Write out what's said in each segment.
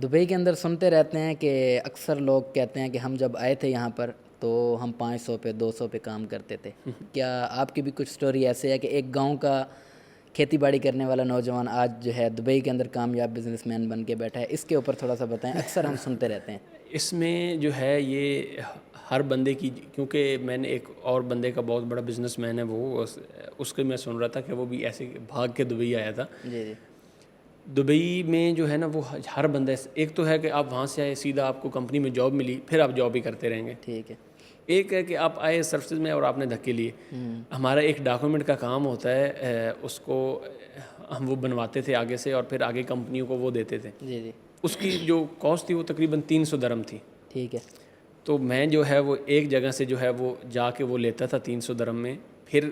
Dubai کے اندر سنتے رہتے ہیں کہ اکثر لوگ کہتے ہیں کہ ہم جب آئے تھے یہاں پر تو ہم 500 پہ 200 پہ کام کرتے تھے. کیا آپ کی بھی کچھ سٹوری ایسے ہے کہ ایک گاؤں کا کھیتی باڑی کرنے والا نوجوان آج جو ہے دبئی کے اندر کامیاب بزنس مین بن کے بیٹھا ہے؟ اس کے اوپر تھوڑا سا بتائیں، اکثر ہم سنتے رہتے ہیں. اس میں جو ہے یہ ہر بندے کی، کیونکہ میں نے ایک اور بندے کا بہت بڑا بزنس مین ہے وہ، اس کے میں سن رہا تھا کہ وہ بھی ایسے بھاگ کے دبئی آیا تھا. جی جی. دبئی میں جو ہے نا وہ ہر بندہ، ایک تو ہے کہ آپ وہاں سے آئے سیدھا آپ کو کمپنی میں جاب ملی، پھر آپ جاب ہی کرتے رہیں گے. ٹھیک ہے. ایک ہے کہ آپ آئے سروسز میں اور آپ نے دھکے لیے. ہمارا ایک ڈاکومنٹ کا کام ہوتا ہے، اس کو ہم وہ بنواتے تھے آگے سے اور پھر آگے کمپنیوں کو وہ دیتے تھے. جی جی. اس کی جو کاسٹ تھی وہ تقریباً 300 درہم تھی. ٹھیک ہے. تو میں جو ہے وہ ایک جگہ سے جو ہے وہ جا کے وہ لیتا تھا 300 درہم میں، پھر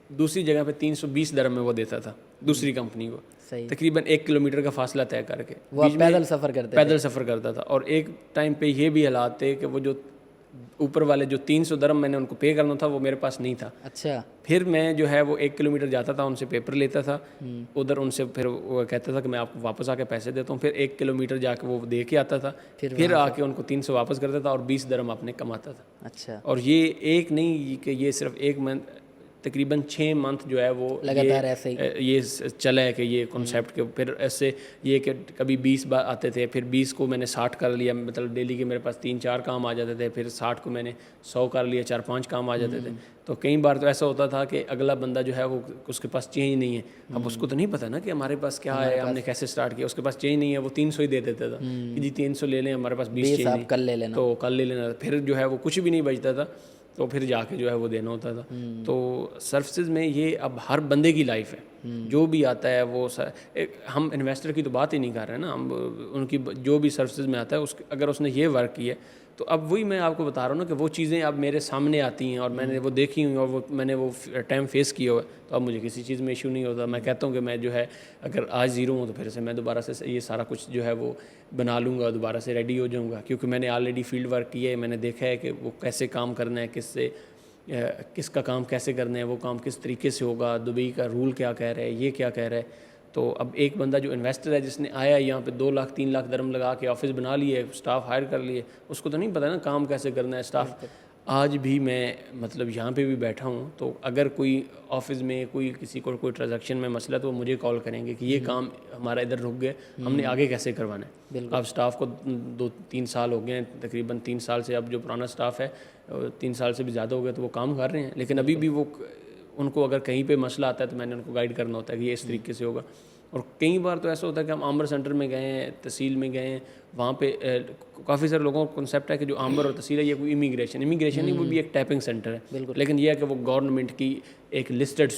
دوسری جگہ پہ 320 درہم میں وہ دیتا تھا دوسری کمپنی کو. صحیح. تقریباً 1 کلومیٹر کا فاصلہ طے کر کے وہ پیدل سفر کرتے تھے. پیدل سفر کرتا تھا. اور ایک ٹائم پہ یہ بھی حالات تھے کہ وہ جو اوپر والے جو 300 درہم میں نے ان کو پے کرنا تھا وہ میرے پاس نہیں تھا. اچھا. پھر میں جو ہے وہ 1 کلومیٹر جاتا تھا، ان سے پیپر لیتا تھا ادھر، ان سے پھر وہ کہتا تھا کہ میں آپ کو واپس آ کے پیسے دیتا ہوں. پھر 1 کلومیٹر جا کے وہ دے کے آتا تھا، پھر آ کے ان کو 300 واپس کرتا تھا اور 20 درہم اپنے کماتا تھا. اچھا. اور یہ ایک نہیں کہ یہ صرف ایک منتھ، تقریباً 6 منتھ جو ہے وہ لگاتار ایسے ہی یہ چلا ہے کہ یہ کنسیپٹ کے. پھر ایسے یہ کہ کبھی 20 بار آتے تھے، پھر 20 کو میں نے 60 کر لیا، مطلب ڈیلی کے میرے پاس 3-4 کام آ جاتے تھے. پھر 60 کو میں نے 100 کر لیا، 4-5 کام آ جاتے تھے. تو کئی بار تو ایسا ہوتا تھا کہ اگلا بندہ جو ہے وہ اس کے پاس چینج نہیں ہے. اب اس کو تو نہیں پتہ نا کہ ہمارے پاس کیا ہے، ہم نے کیسے اسٹارٹ کیا. اس کے پاس چینج نہیں ہے، وہ 300 ہی دے دیتا تھا کہ جی 300 لے لیں، ہمارے پاس 20 چینج نہیں کل لے لینا، تو کل لے لینا. پھر جو ہے وہ کچھ بھی نہیں بچتا تھا تو پھر جا کے جو ہے وہ دینا ہوتا تھا. تو سروسز میں یہ اب ہر بندے کی لائف ہے، جو بھی آتا ہے وہ ہم انویسٹر کی تو بات ہی نہیں کر رہے نا، ہم ان کی جو بھی سروسز میں آتا ہے اگر اس نے یہ ورک کیا ہے تو اب وہی میں آپ کو بتا رہا ہوں نا کہ وہ چیزیں اب میرے سامنے آتی ہیں اور میں نے وہ دیکھی ہوئی اور وہ میں نے وہ ٹائم فیس کیا ہوا ہے. تو اب مجھے کسی چیز میں ایشو نہیں ہوتا. میں کہتا ہوں کہ میں جو ہے اگر آج زیرو ہوں تو پھر سے میں دوبارہ سے یہ سارا کچھ جو ہے وہ بنا لوں گا، دوبارہ سے ریڈی ہو جاؤں گا، کیونکہ میں نے آلریڈی فیلڈ ورک کیا ہے. میں نے دیکھا ہے کہ وہ کیسے کام کرنا ہے، کس کا کام کیسے کرنا ہے، وہ کام کس طریقے سے ہوگا، دبئی کا رول کیا کہہ رہا ہے، یہ کیا کہہ رہا ہے. تو اب ایک بندہ جو انویسٹر ہے جس نے آیا یہاں پہ 2 لاکھ 3 لاکھ درہم لگا کے آفس بنا لیے، سٹاف ہائر کر لیے، اس کو تو نہیں پتہ نا کام کیسے کرنا ہے سٹاف. آج بھی میں مطلب یہاں پہ بھی بیٹھا ہوں تو اگر کوئی آفس میں کسی کو کوئی ٹرانزیکشن میں مسئلہ تو وہ مجھے کال کریں گے کہ یہ کام ہمارا ادھر رک گیا، ہم نے آگے کیسے کروانا ہے. اب سٹاف کو 2-3 سال ہو گئے ہیں، تقریباً 3 سال سے اب جو پرانا سٹاف ہے 3 سال سے بھی زیادہ ہو گیا تو وہ کام کر رہے ہیں. لیکن ابھی بھی وہ ان کو اگر کہیں پہ مسئلہ آتا ہے تو میں نے ان کو گائیڈ کرنا ہوتا ہے کہ یہ اس طریقے سے ہوگا. اور کئی بار تو ایسا ہوتا ہے کہ ہم آمبر سینٹر میں گئے ہیں، تحصیل میں گئے ہیں، وہاں پہ کافی سارے لوگوں کا کنسیپٹ ہے کہ جو آمبر اور تحصیل ہے یہ کوئی امیگریشن نہیں، وہ بھی ایک ٹیپنگ سینٹر ہے. لیکن یہ ہے کہ وہ گورنمنٹ کی ایک لسٹڈ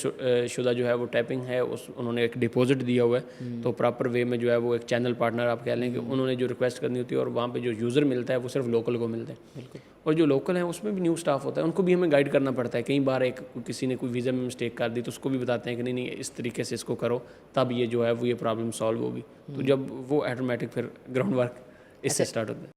شدہ جو ہے وہ ٹیپنگ ہے، انہوں نے ایک ڈپازٹ دیا ہوا ہے. تو پراپر وے میں جو ہے وہ ایک چینل پارٹنر آپ کہہ لیں کہ انہوں نے جو ریکویسٹ کرنی ہوتی ہے اور وہاں پہ جو یوزر ملتا ہے وہ صرف لوکل کو ملتا ہے. اور جو لوکل ہیں اس میں بھی نیو سٹاف ہوتا ہے، ان کو بھی ہمیں گائیڈ کرنا پڑتا ہے. کئی بار کسی نے کوئی ویزا میں مسٹیک کر دی تو اس کو بھی بتاتے ہیں کہ نہیں اس طریقے سے اس کو کرو، تب یہ جو ہے وہ یہ پرابلم سالو ہوگی. تو جب وہ آٹومیٹک پھر گراؤنڈ ورک اس سے اسٹارٹ ہوتا ہے.